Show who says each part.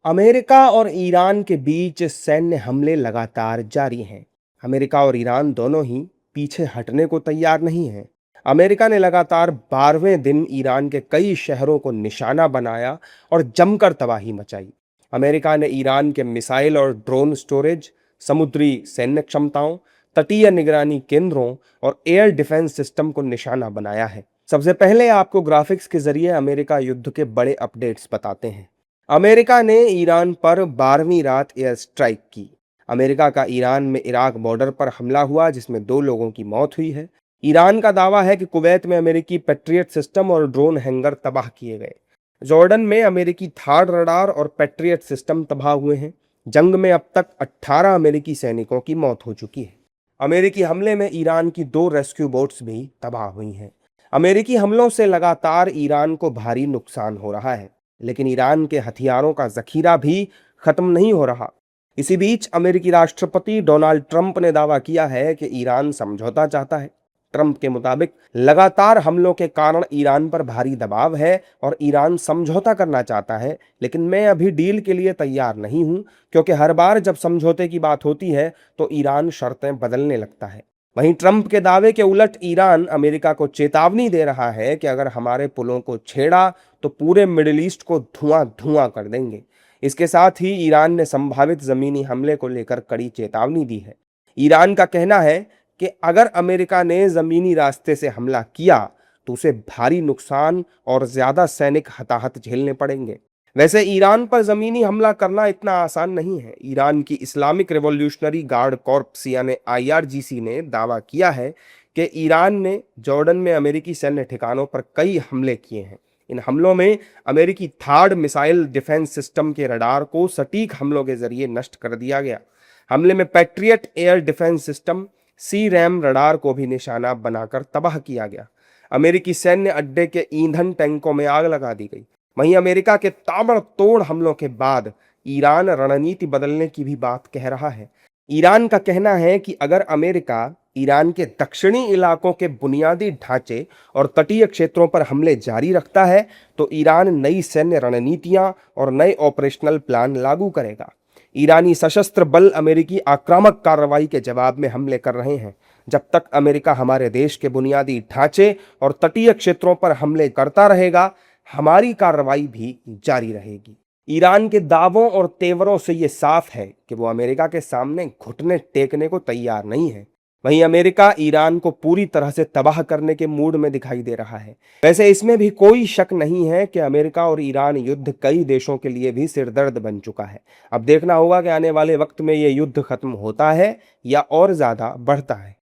Speaker 1: America और Iran के बीच सैन्य हमले लगातार जारी हैं। अमेरिका और ईरान दोनों ही पीछे हटने को तैयार नहीं हैं। अमेरिका ने लगातार 12वें दिन ईरान के कई शहरों को निशाना बनाया और जमकर तबाही मचाई। अमेरिका ने ईरान के मिसाइल और ड्रोन स्टोरेज, समुद्री सैन्य क्षमताओं, तटीय निगरानी केंद्रों और एयर डिफेंस सिस्टम को निशाना बनाया है। सबसे पहले आपको ग्राफिक्स के जरिए अमेरिका युद्ध के बड़े अपडेट्स बताते हैं। अमेरिका ने ईरान पर 12वीं रात एयर स्ट्राइक की। अमेरिका का ईरान में इराक बॉर्डर पर हमला हुआ जिसमें 2 लोगों की मौत हुई है। ईरान का दावा है कि कुवैत में अमेरिकी पैट्रियट सिस्टम और ड्रोन हैंगर तबाह किए गए। जॉर्डन में अमेरिकी थार्ड रडार और पैट्रियट सिस्टम तबाह हुए हैं। जंग में अब तक 18 अमेरिकी सैनिकों की मौत हो चुकी है। अमेरिकी हमले में ईरान की 2 रेस्क्यू बोट्स भी तबाह हुई हैं। अमेरिकी हमलों से लगातार ईरान को भारी नुकसान हो रहा है, लेकिन ईरान के हथियारों का जखीरा भी खत्म नहीं हो रहा। इसी बीच अमेरिकी राष्ट्रपति डोनाल्ड ट्रंप ने दावा किया है कि ईरान समझौता चाहता है। ट्रंप के मुताबिक लगातार हमलों के कारण ईरान पर भारी दबाव है और ईरान समझौता करना चाहता है, लेकिन मैं अभी डील के लिए तैयार नहीं हूं, क्योंकि हर बार जब समझौते की बात होती है तो ईरान शर्तें बदलने लगता है। वहीं ट्रंप के दावे के उलट ईरान अमेरिका को चेतावनी दे रहा है कि अगर हमारे पुलों को छेड़ा तो पूरे मिडिल ईस्ट को धुआं धुआं कर देंगे। इसके साथ ही ईरान ने संभावित जमीनी हमले को लेकर कड़ी चेतावनी दी है। ईरान का कहना है कि अगर अमेरिका ने जमीनी रास्ते से हमला किया तो उसे भारी नुकसान और ज्यादा सैनिक हताहत झेलने पड़ेंगे। वैसे ईरान पर जमीनी हमला करना इतना आसान नहीं है। ईरान की इस्लामिक रिवॉल्यूशनरी गार्ड कॉर्प्स यानी IRGC ने दावा किया है कि ईरान ने जॉर्डन में अमेरिकी सैन्य ठिकानों पर कई हमले किए हैं। इन हमलों में अमेरिकी थार्ड मिसाइल डिफेंस सिस्टम के रडार को सटीक हमलों के जरिए नष्ट कर दिया गया। हमले में patriot air defence system CRAM radar को भी निशाना बनाकर तबाह किया गया। अमेरिकी सैन्य अड्डे के ईंधन टैंकों में आग लगा दी गई। वहीं अमेरिका के ताबड़तोड़ हमलों के बाद ईरान रणनीति बदलने की भी बात कह रहा है। ईरान का कहना है कि अगर अमेरिका ईरान के दक्षिणी इलाकों के बुनियादी ढांचे और तटीय क्षेत्रों पर हमले जारी रखता है तो ईरान नई सैन्य रणनीतियां और नए ऑपरेशनल प्लान लागू करेगा। ईरानी सशस्त्र बल अमेरिकी आक्रामक कार्रवाई के जवाब में हमले कर रहे हैं। जब तक अमेरिका हमारे देश के बुनियादी ढांचे और तटीय क्षेत्रों पर हमले करता रहेगा, हमारी कार्रवाई भी जारी रहेगी। ईरान के दावों और तेवरों से ये साफ है कि वो अमेरिका के सामने घुटने टेकने को तैयार नहीं है। वहीं अमेरिका ईरान को पूरी तरह से तबाह करने के मूड में दिखाई दे रहा है। वैसे इसमें भी कोई शक नहीं है कि अमेरिका और ईरान युद्ध कई देशों के लिए भी सिरदर्द बन चुका है। अब देखना होगा कि आने वाले वक्त में ये युद्ध खत्म होता है या और ज्यादा बढ़ता है।